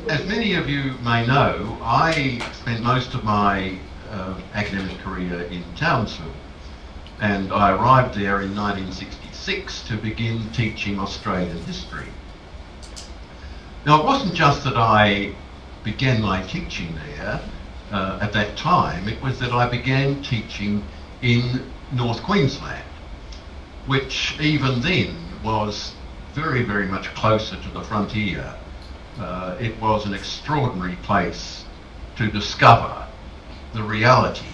As many of you may know, I spent most of my academic career in Townsville, and I arrived there in 1966 to begin teaching Australian history. Now, it wasn't just that I began my teaching there at that time, it was that I began teaching in North Queensland, which even then was very, very much closer to the frontier. It was an extraordinary place to discover the reality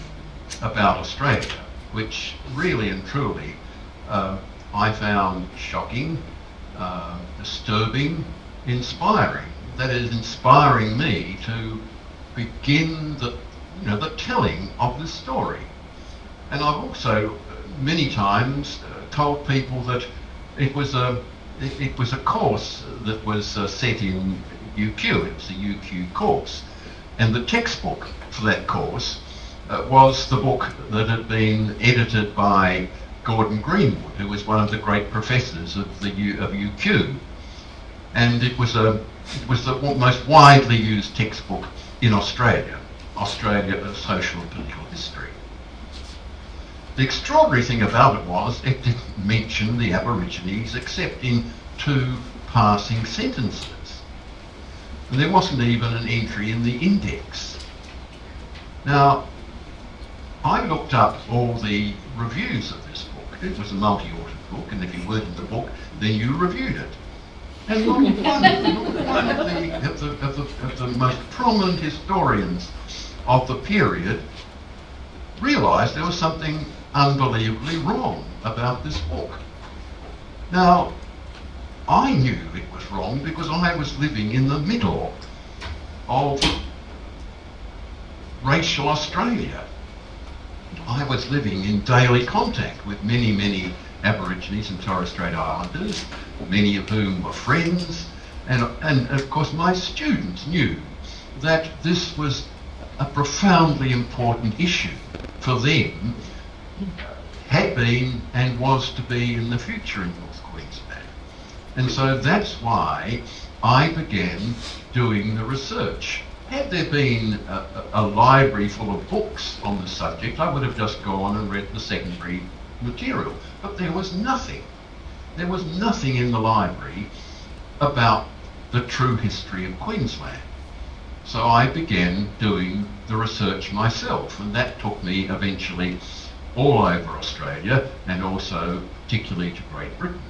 about Australia, which really and truly I found shocking, disturbing, inspiring. That is, inspiring me to begin the telling of this story. And I've also many times told people that it was a course that was set in UQ. It was a UQ course, and the textbook for that course was the book that had been edited by Gordon Greenwood, who was one of the great professors of UQ, and it was the most widely used textbook in Australia of social and political history. The extraordinary thing about it was it didn't mention the Aborigines except in 2 passing sentences. And there wasn't even an entry in the index. Now, I looked up all the reviews of this book. It was a multi-authored book, and if you weren't in the book, then you reviewed it. And not one of the most prominent historians of the period realised there was something unbelievably wrong about this book. Now, I knew it was wrong because I was living in the middle of racial Australia. I was living in daily contact with many, many Aborigines and Torres Strait Islanders, many of whom were friends, and of course my students knew that this was a profoundly important issue for them, had been and was to be in the future in North Queensland. And so that's why I began doing the research. Had there been a library full of books on the subject, I would have just gone and read the secondary material. But there was nothing. There was nothing in the library about the true history of Queensland. So I began doing the research myself, and that took me eventually all over Australia and also particularly to Great Britain.